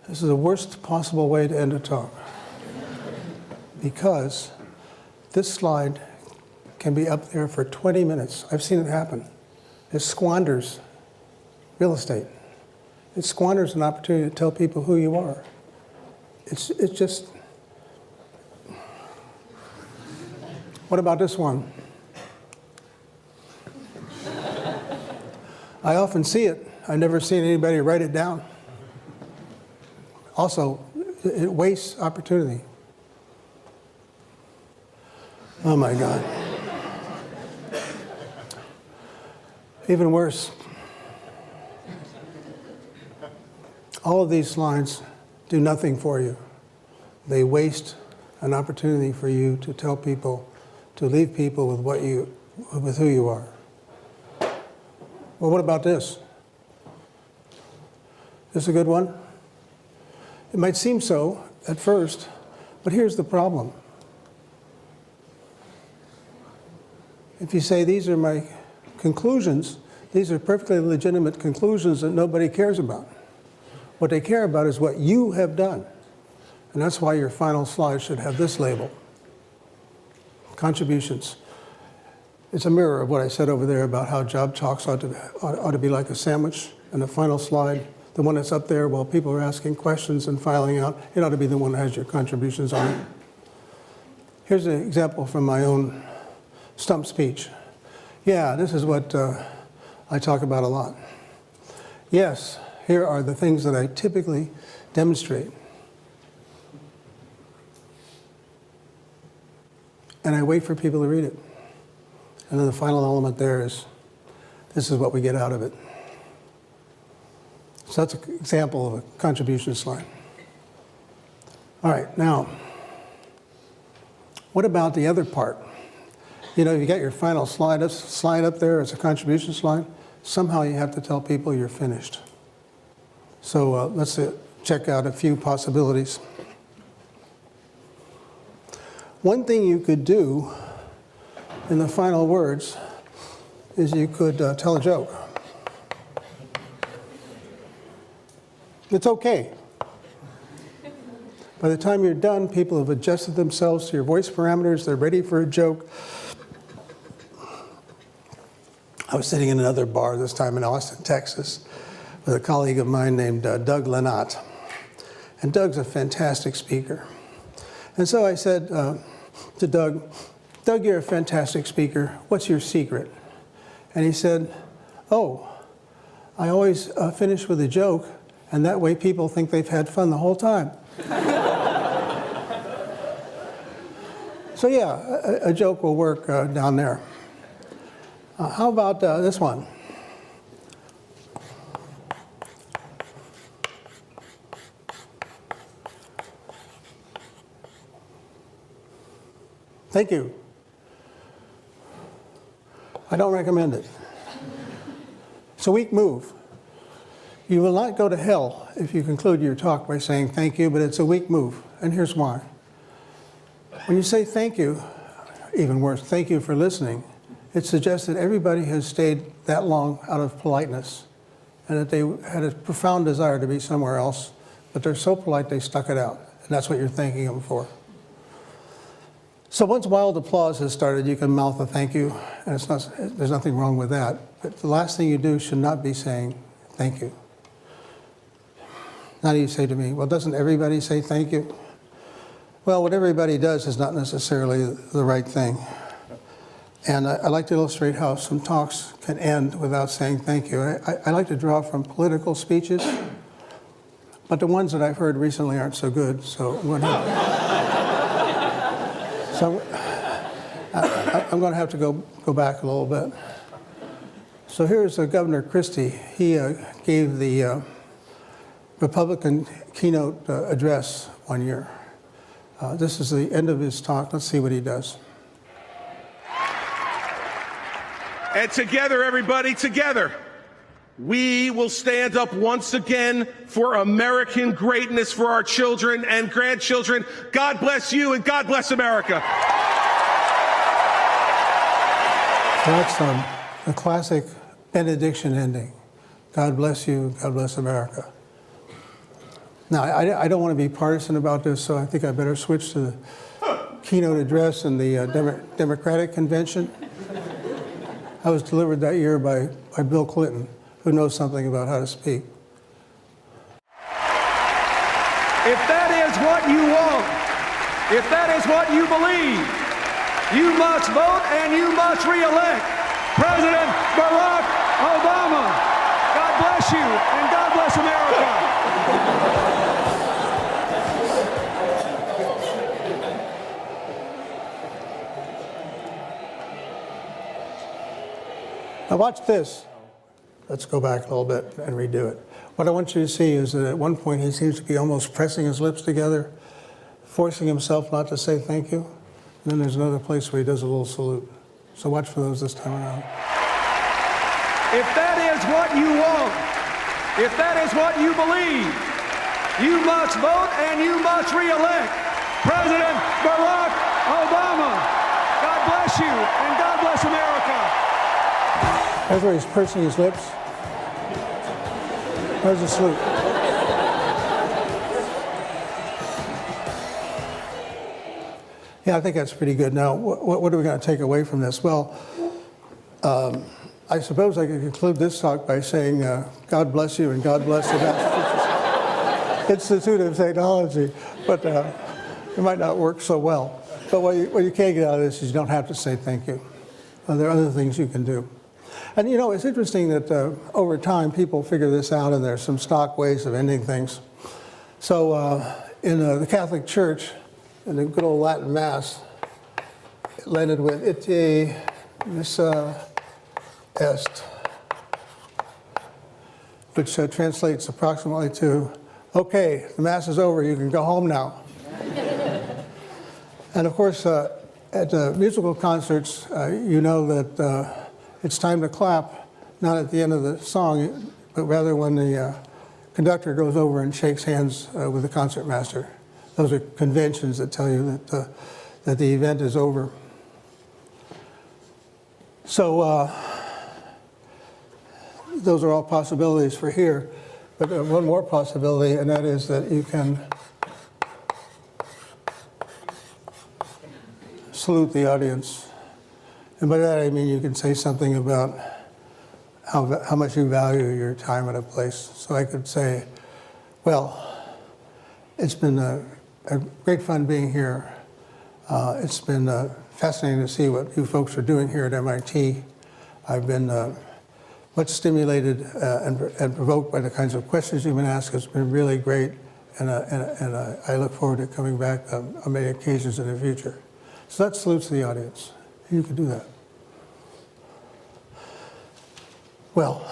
[SPEAKER 1] This is the worst possible way to end a talk. Because this slide can be up there for 20 minutes. I've seen it happen. It squanders real estate. It squanders an opportunity to tell people who you are. It's just... What about this one? I often see it. I've never seen anybody write it down. Also, it wastes opportunity. Oh my God. Even worse. All of these slides do nothing for you. They waste an opportunity for you to tell people, to leave people with who you are. Well, what about this? This a good one? It might seem so at first, but here's the problem. If you say, these are my conclusions, these are perfectly legitimate conclusions that nobody cares about. What they care about is what you have done. And that's why your final slide should have this label, contributions. It's a mirror of what I said over there about how job talks ought to be like a sandwich. And the final slide, the one that's up there while people are asking questions and filing out, it ought to be the one that has your contributions on it. Here's an example from my own stump speech. Yeah, this is what I talk about a lot. Yes, here are the things that I typically demonstrate. And I wait for people to read it. And then the final element there is, this is what we get out of it. So that's an example of a contribution slide. All right, now, what about the other part? You know, you got your final slide up there as a contribution slide. Somehow you have to tell people you're finished. So let's check out a few possibilities. One thing you could do in the final words is you could tell a joke. It's okay. By the time you're done, people have adjusted themselves to your voice parameters. They're ready for a joke. I was sitting in another bar, this time in Austin, Texas, with a colleague of mine named Doug Lenat. And Doug's a fantastic speaker. And so I said to Doug, Doug, you're a fantastic speaker. What's your secret? And he said, oh, I always finish with a joke, and that way people think they've had fun the whole time. So yeah, a joke will work down there. How about this one? Thank you. I don't recommend it. It's a weak move. You will not go to hell if you conclude your talk by saying thank you, but it's a weak move, and here's why. When you say thank you, even worse, thank you for listening, it suggests that everybody has stayed that long out of politeness and that they had a profound desire to be somewhere else, but they're so polite they stuck it out, and that's what you're thanking them for. So once wild applause has started, you can mouth a thank you, and there's nothing wrong with that. But the last thing you do should not be saying thank you. Now you say to me, well, doesn't everybody say thank you? Well, what everybody does is not necessarily the right thing. And I like to illustrate how some talks can end without saying thank you. I like to draw from political speeches, but the ones that I've heard recently aren't so good, so I'm going to have to go back a little bit. So here's Governor Christie. He gave the Republican keynote address one year. This is the end of his talk. Let's see what he does.
[SPEAKER 3] And together, everybody, together, we will stand up once again for American greatness for our children and grandchildren. God bless you and God bless America.
[SPEAKER 1] So that's a classic benediction ending. God bless you, God bless America. Now, I don't want to be partisan about this, so I think I better switch to the keynote address in the Democratic Convention. I was delivered that year by Bill Clinton, who knows something about how to speak.
[SPEAKER 4] If that is what you want, if that is what you believe, you must vote and you must re-elect President Barack Obama. God bless you and God bless America.
[SPEAKER 1] Now watch this. Let's go back a little bit and redo it. What I want you to see is that at one point he seems to be almost pressing his lips together, forcing himself not to say thank you. And then there's another place where he does a little salute. So watch for those this time around.
[SPEAKER 4] If that is what you want, if that is what you believe, you must vote and you must re-elect President Barack Obama. God bless you and God bless America.
[SPEAKER 1] That's where he's pursing his lips. There's a salute. Yeah, I think that's pretty good. Now, what are we going to take away from this? Well, I suppose I could conclude this talk by saying, God bless you and God bless the Massachusetts Institute of Technology, but it might not work so well. But what you can get out of this is you don't have to say thank you. There are other things you can do. And you know, it's interesting that over time people figure this out and there's some stock ways of ending things. So in the Catholic Church, in the good old Latin Mass, it landed with ite missa est, which translates approximately to, okay, the Mass is over, you can go home now. And of course, at musical concerts, you know that it's time to clap, not at the end of the song, but rather when the conductor goes over and shakes hands with the concertmaster. Those are conventions that tell you that the event is over. So those are all possibilities for here. But one more possibility, and that is that you can salute the audience. And by that I mean you can say something about how much you value your time at a place. So I could say, well, it's been a great fun being here. It's been fascinating to see what you folks are doing here at MIT. I've been much stimulated and provoked by the kinds of questions you've been asked. It's been really great, and I look forward to coming back on many occasions in the future. So that salutes the audience. You can do that. Well,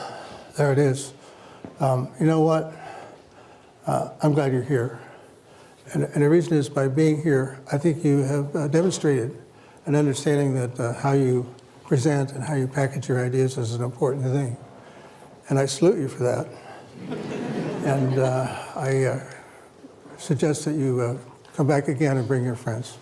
[SPEAKER 1] there it is. You know what? I'm glad you're here. And the reason is by being here, I think you have demonstrated an understanding that how you present and how you package your ideas is an important thing. And I salute you for that. And I suggest that you come back again and bring your friends.